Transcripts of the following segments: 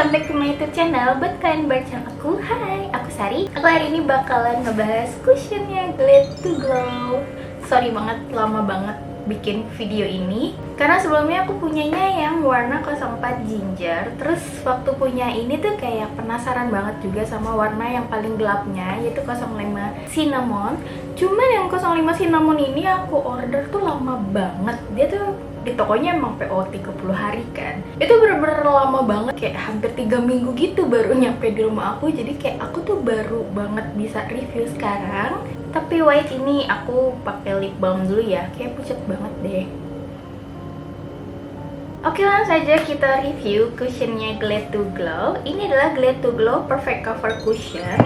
welcome back to my YouTube channel. Buat kalian baru channel aku, hai, aku Sari. Aku hari ini bakalan ngebahas cushionnya Glade to Glow. Sorry banget, lama banget bikin video ini karena sebelumnya aku punyanya yang warna 04 ginger. Terus waktu punya ini tuh kayak penasaran banget juga sama warna yang paling gelapnya, yaitu 05 cinnamon. Cuman yang 05 cinnamon ini aku order tuh lama banget. Dia tuh di tokonya emang PO 30 hari kan. Itu bener-bener lama banget, kayak hampir 3 minggu gitu baru nyampe di rumah aku. Jadi kayak aku tuh baru banget bisa review sekarang. Tapi wait, ini aku pakai lip balm dulu ya, kayak pucat banget deh. Oke, langsung saja kita review cushionnya Glade to Glow. Ini adalah Glade to Glow Perfect Cover Cushion.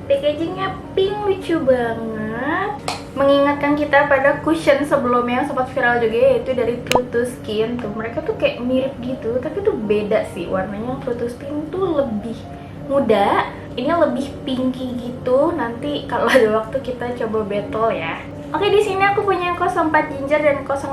Packagingnya pink, lucu banget, mengingatkan kita pada cushion sebelumnya yang sempat viral juga, yaitu dari True to Skin. Tuh mereka tuh kayak mirip gitu, tapi tuh beda sih warnanya. True to Skin tuh lebih muda, ini lebih pinky gitu. Nanti kalau ada waktu kita coba battle ya. Oke, di sini aku punya yang 04 ginger dan 05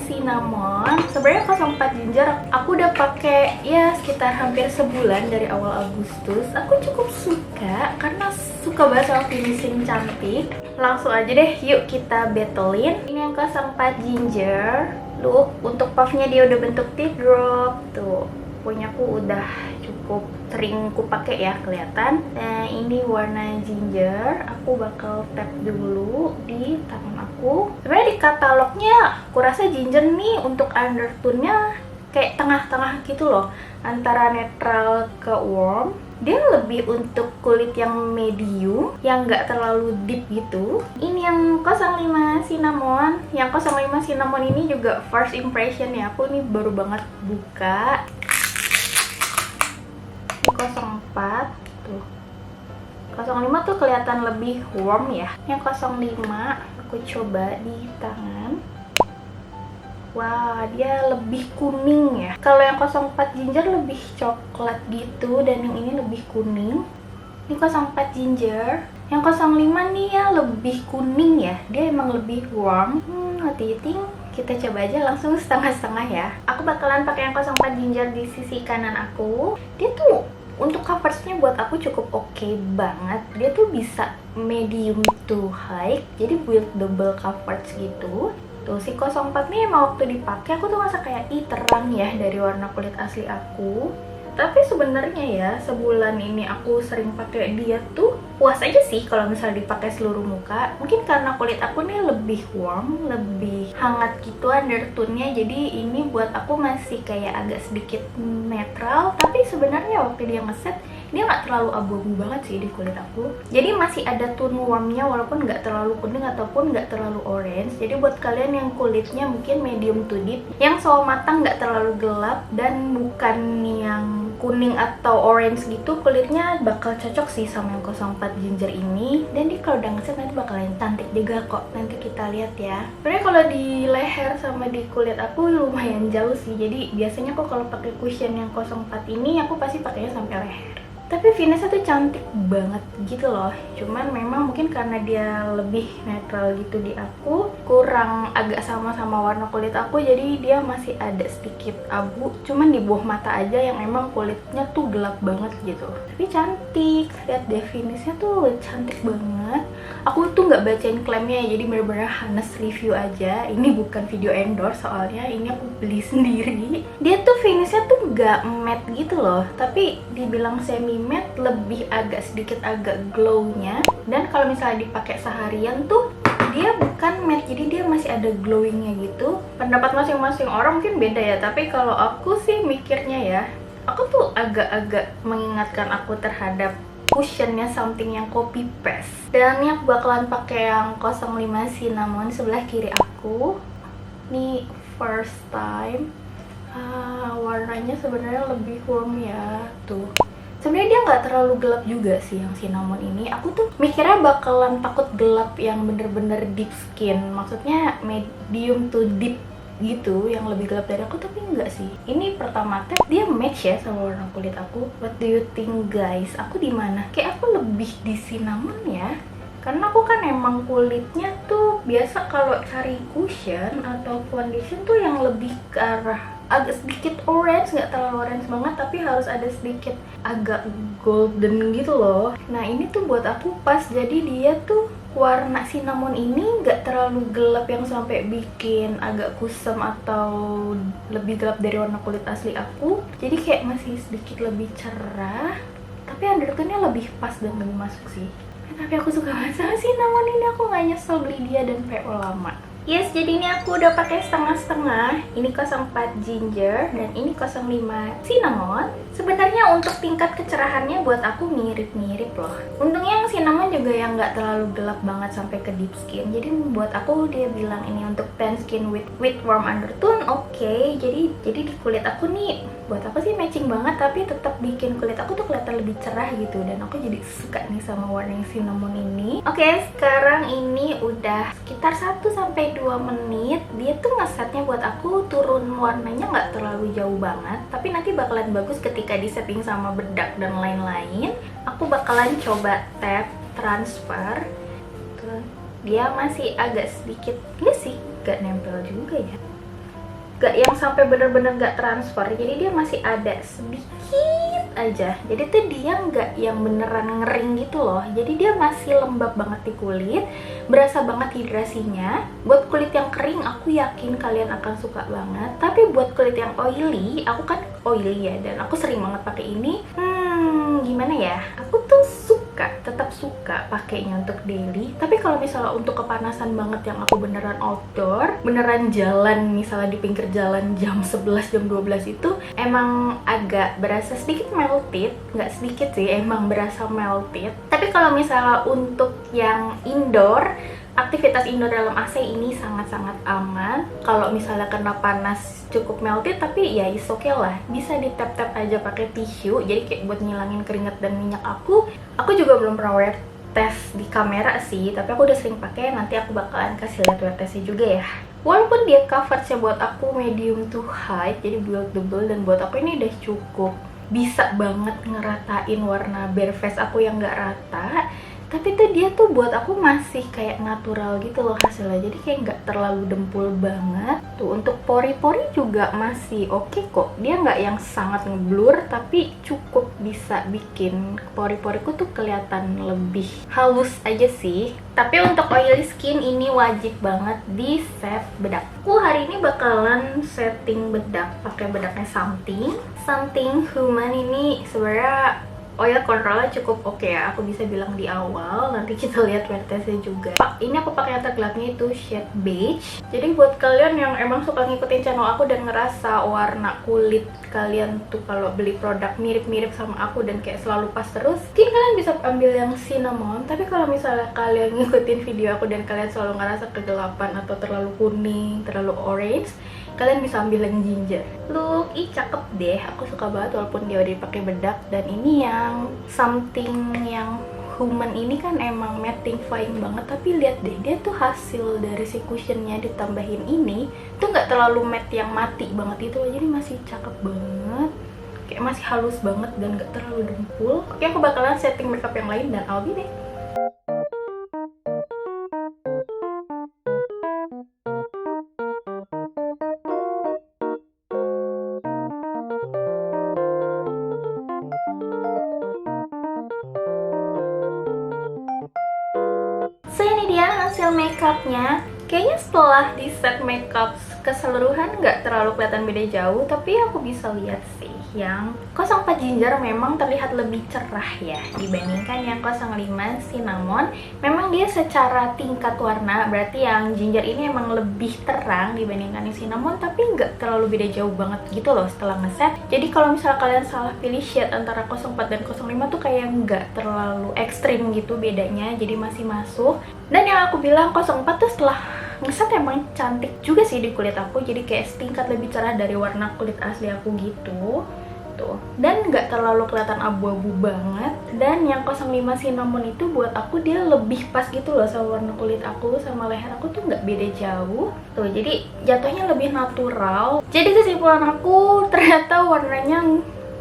cinnamon. Sebenarnya 04 ginger aku udah pakai ya sekitar hampir sebulan dari awal Agustus. Aku cukup suka karena suka banget sama finishing cantik. Langsung aja deh, yuk kita battlein. Ini yang 04 ginger. Look, untuk puffnya dia udah bentuk teardrop tuh. Punyaku udah cukup sering ku pakai ya, kelihatan. Nah, ini warna ginger. Aku bakal tap dulu di tangan aku. Sebenarnya di katalognya aku rasa ginger nih untuk undertone-nya kayak tengah-tengah gitu loh, antara netral ke warm. Dia lebih untuk kulit yang medium, yang nggak terlalu deep gitu. Ini yang 05 cinnamon. Yang 05 cinnamon ini juga first impression ya, aku nih baru banget buka. Ini 04 tuh. 05 tuh kelihatan lebih warm ya. Yang 05 aku coba di tangan. Wah, dia lebih kuning ya. Kalau yang 04 ginger lebih coklat gitu, dan yang ini lebih kuning. Ini 04 ginger. Yang 05 nih ya lebih kuning ya. Dia emang lebih warm. Hati-hati. Kita coba aja langsung setengah-setengah ya. Aku bakalan pakai yang 04 ginger di sisi kanan aku. Dia tuh untuk coveragenya buat aku cukup oke banget. Dia tuh bisa medium to high, jadi buildable coverage gitu. Tuh si 04 nih emang waktu dipakai aku tuh ngerasa kayak terang ya dari warna kulit asli aku. Tapi sebenarnya ya, sebulan ini aku sering pakai dia tuh puas aja sih kalau misalnya dipakai seluruh muka. Mungkin karena kulit aku nih lebih warm, lebih hangat gitu undertone-nya. Jadi ini buat aku masih kayak agak sedikit netral. Tapi sebenarnya waktu dia ngeset, dia nggak terlalu abu-abu banget sih di kulit aku. Jadi masih ada tone warmnya walaupun nggak terlalu kuning ataupun nggak terlalu orange. Jadi buat kalian yang kulitnya mungkin medium to deep, yang sawo matang nggak terlalu gelap dan bukan yang kuning atau orange gitu, kulitnya bakal cocok sih sama yang 04 ginger ini. Dan dia kalau udah ngeset nanti bakalan cantik juga kok, nanti kita lihat ya. Sebenarnya kalau di leher sama di kulit aku lumayan jauh sih, jadi biasanya aku kalau pakai cushion yang 04 ini aku pasti pakainya sampai leher. Tapi finishnya tuh cantik banget gitu loh. Cuman memang mungkin karena dia lebih netral gitu di aku, kurang agak sama warna kulit aku, jadi dia masih ada sedikit abu. Cuman di bawah mata aja yang emang kulitnya tuh gelap banget gitu. Tapi cantik, lihat deh finishnya tuh cantik banget. Aku tuh nggak bacain klaimnya ya, jadi bener-bener honest review aja. Ini bukan video endorse soalnya, ini aku beli sendiri. Dia tuh finishnya tuh nggak matte gitu loh, tapi dibilang semi matte, lebih agak sedikit agak glow-nya. Dan kalau misalnya dipakai seharian tuh dia bukan matte, jadi dia masih ada glowingnya gitu. Pendapat masing-masing orang mungkin beda ya, tapi kalau aku sih mikirnya ya, aku tuh agak-agak mengingatkan aku terhadap cushionnya something yang copy paste. Dan ini aku bakalan pakai yang 05 cinnamon sebelah kiri aku. Ini first time. Warnanya sebenarnya lebih warm ya tuh. Sebenarnya dia nggak terlalu gelap juga sih yang cinnamon ini. Aku tuh mikirnya bakalan takut gelap yang bener-bener deep skin, maksudnya medium to deep gitu, yang lebih gelap dari aku, tapi enggak sih. Ini pertama tes dia match ya sama warna kulit aku. What do you think guys? Aku di mana? Kayak aku lebih di cinnamon ya. Karena aku kan emang kulitnya tuh biasa kalau cari cushion atau foundation tuh yang lebih ke arah agak sedikit orange, nggak terlalu orange banget, tapi harus ada sedikit agak golden gitu loh. Nah ini tuh buat aku pas, jadi dia tuh warna cinnamon ini nggak terlalu gelap yang sampai bikin agak kusam atau lebih gelap dari warna kulit asli aku. Jadi kayak masih sedikit lebih cerah, tapi undertone-nya lebih pas dan lebih masuk sih. Tapi aku suka banget sama cinnamon ini, aku nggak nyesel beli dia dan PO lama. Yes, jadi ini aku udah pakai setengah-setengah. Ini 04 ginger dan ini 05 cinnamon. Sebenarnya untuk tingkat kecerahannya buat aku mirip-mirip loh. Untungnya yang cinnamon juga yang nggak terlalu gelap banget sampai ke deep skin. Jadi buat aku dia bilang ini untuk tan skin with warm undertone, oke. Jadi di kulit aku nih, buat aku sih matching banget, tapi tetap bikin kulit aku tuh kelihatan lebih cerah gitu. Dan aku jadi suka nih sama warna yang cinnamon ini. Oke, sekarang ini udah sekitar 1-2 menit. Dia tuh ngesetnya buat aku turun warnanya nggak terlalu jauh banget, tapi nanti bakalan bagus ketika di setting sama bedak dan lain-lain. Aku bakalan coba tap transfer tuh. Dia masih agak sedikit, enggak sih, gak nempel juga ya, gak yang sampai bener-bener gak transfer, jadi dia masih ada sedikit aja. Jadi tuh dia nggak yang beneran ngering gitu loh, jadi dia masih lembab banget di kulit, berasa banget hidrasinya. Buat kulit yang kering aku yakin kalian akan suka banget, tapi buat kulit yang oily, aku kan oily ya, dan aku sering banget pakai ini. Gimana ya, aku tuh tetap suka pakainya untuk daily. Tapi kalau misalnya untuk kepanasan banget yang aku beneran outdoor, beneran jalan, misalnya di pinggir jalan jam 11, jam 12 itu emang agak berasa sedikit melted. Nggak sedikit sih, emang berasa melted. Tapi kalau misalnya untuk yang indoor, aktivitas indoor dalam AC ini sangat-sangat aman. Kalau misalnya kena panas cukup melted, tapi ya is okay lah, bisa di tap-tap aja pakai tisu. Jadi kayak buat ngilangin keringat dan minyak aku juga belum pernah wear test di kamera sih, tapi aku udah sering pakai. Nanti aku bakalan kasih lihat wear testnya juga ya. Walaupun dia coveragenya buat aku medium to high, jadi buildable, dan buat aku ini udah cukup bisa banget ngeratain warna bare face aku yang nggak rata. Tapi tuh dia tuh buat aku masih kayak natural gitu loh hasilnya, jadi kayak nggak terlalu dempul banget. Tuh untuk pori-pori juga masih oke kok, dia nggak yang sangat ngeblur, tapi cukup bisa bikin pori-poriku tuh kelihatan lebih halus aja sih. Tapi untuk oily skin ini wajib banget di set bedak. Aku hari ini bakalan setting bedak pakai bedaknya Something Human. Ini sebenarnya oil controlnya cukup oke ya, aku bisa bilang di awal. Nanti kita lihat wear testnya juga. Ini aku pakai yang tergelapnya itu shade beige. Jadi buat kalian yang emang suka ngikutin channel aku dan ngerasa warna kulit kalian tuh kalau beli produk mirip-mirip sama aku dan kayak selalu pas terus, mungkin kalian bisa ambil yang cinnamon. Tapi kalau misalnya kalian ngikutin video aku dan kalian selalu ngerasa kegelapan atau terlalu kuning, terlalu orange, kalian bisa ambil yang ginger. Look, cakep deh. Aku suka banget walaupun dia udah dipakai bedak. Dan ini yang something yang Human ini kan emang mattifying banget. Tapi lihat deh, dia tuh hasil dari si cushionnya ditambahin ini tuh nggak terlalu matte yang mati banget itu. Jadi masih cakep banget, kayak masih halus banget dan nggak terlalu dempul. Oke, aku bakalan setting makeup yang lain dan I'll be back. So ini dia hasil makeupnya. Kayaknya setelah di set makeup keseluruhan nggak terlalu kelihatan beda jauh, tapi aku bisa lihat sih yang 04 ginger memang terlihat lebih cerah ya dibandingkan yang 05 cinnamon. Memang dia secara tingkat warna, berarti yang ginger ini emang lebih terang dibandingkan yang cinnamon, tapi nggak terlalu beda jauh banget gitu loh setelah ngeset. Jadi kalau misalnya kalian salah pilih shade antara 04 dan 05 tuh kayak nggak terlalu ekstrim gitu bedanya, jadi masih masuk. Dan yang aku bilang 04 tuh setelah ngeset emang cantik juga sih di kulit aku, jadi kayak setingkat lebih cerah dari warna kulit asli aku gitu tuh, dan nggak terlalu kelihatan abu-abu banget. Dan yang 05 cinnamon itu buat aku dia lebih pas gitu loh sama warna kulit aku, sama leher aku tuh nggak beda jauh tuh, jadi jatuhnya lebih natural. Jadi kesimpulan aku, ternyata warnanya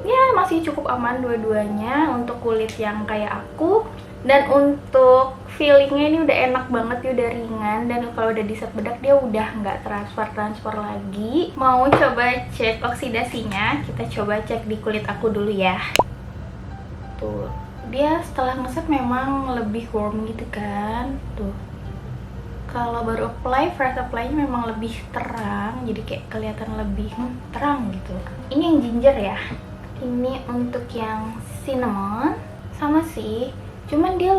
ya masih cukup aman dua-duanya untuk kulit yang kayak aku. Dan untuk feelingnya ini udah enak banget, dia udah ringan, dan kalau udah diset bedak dia udah nggak transfer lagi. Mau coba cek oksidasinya, kita coba cek di kulit aku dulu ya. Tuh, dia setelah ngeset memang lebih warm gitu kan. Tuh, kalau baru apply, fresh apply-nya memang lebih terang, jadi kayak kelihatan lebih terang gitu. Ini yang ginger ya. Ini untuk yang cinnamon sama sih, cuman dia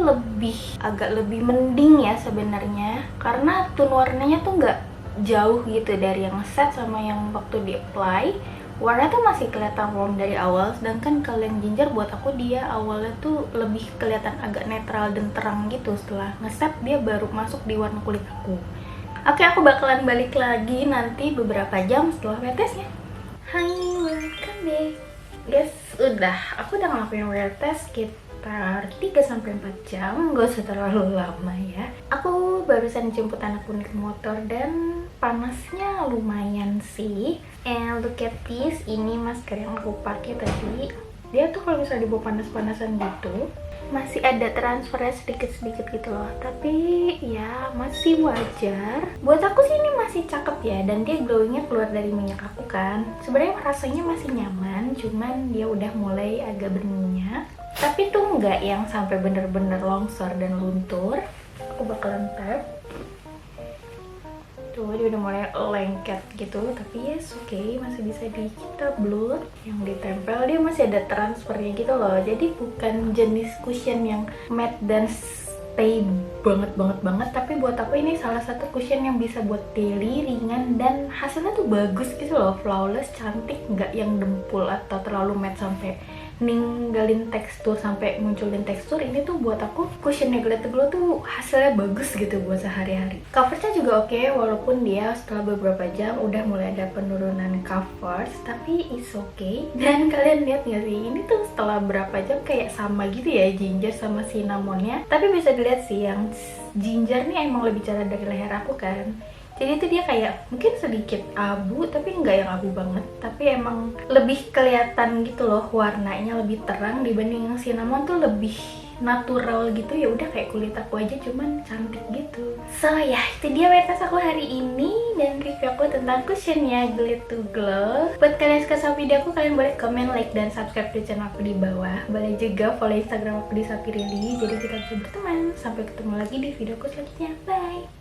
agak lebih mending ya sebenarnya, karena tone warnanya tuh nggak jauh gitu dari yang set sama yang waktu di apply. Warna tuh masih kelihatan warm dari awal, sedangkan kalau yang ginger buat aku dia awalnya tuh lebih kelihatan agak netral dan terang gitu. Setelah ngeset dia baru masuk di warna kulit aku. Oke, aku bakalan balik lagi nanti beberapa jam setelah wear testnya. Hai, welcome back. Guys, aku udah ngelakuin wear test sekitar 3-4 jam, gak usah terlalu lama ya. Aku barusan jemput anakku naik motor dan panasnya lumayan sih. And look at this, ini masker yang aku pakai tadi. Dia tuh kalau misalnya dibawa panas-panasan gitu, masih ada transfernya sedikit-sedikit gitu loh, tapi ya masih wajar. Buat aku sih ini masih cakep ya, dan dia glowingnya keluar dari minyak aku kan. Sebenarnya rasanya masih nyaman, cuman dia udah mulai agak berminyak, tapi tuh nggak yang sampai bener-bener longsor dan luntur. Aku bakalan tap. Tuh, dia udah mulai lengket gitu, tapi yes, oke, masih bisa kita blur. Yang ditempel dia masih ada transfernya gitu loh, jadi bukan jenis cushion yang matte dan stay banget, tapi buat aku ini salah satu cushion yang bisa buat daily, ringan, dan hasilnya tuh bagus gitu loh, flawless, cantik, nggak yang dempul atau terlalu matte sampai ninggalin tekstur sampai munculin tekstur. Ini tuh buat aku cushionnya Glitter Glow tuh hasilnya bagus gitu buat sehari-hari. Covernya juga oke, walaupun dia setelah beberapa jam udah mulai ada penurunan covers, tapi it's okay. Dan kalian lihat nggak sih, ini tuh setelah berapa jam kayak sama gitu ya ginger sama cinnamonnya. Tapi bisa dilihat sih yang ginger nih emang lebih cerah dari leher aku kan. Jadi itu dia kayak mungkin sedikit abu, tapi nggak yang abu banget, tapi emang lebih kelihatan gitu loh, warnanya lebih terang dibanding yang cinnamon tuh lebih natural gitu. Ya udah kayak kulit aku aja, cuman cantik gitu. So ya, itu dia wear test aku hari ini dan review aku tentang cushionnya Glitter Glow. Buat kalian yang suka sama video aku, kalian boleh komen, like, dan subscribe di channel aku di bawah. Boleh juga follow Instagram aku di Sapirili, jadi kita bisa berteman. Sampai ketemu lagi di video aku selanjutnya. Bye!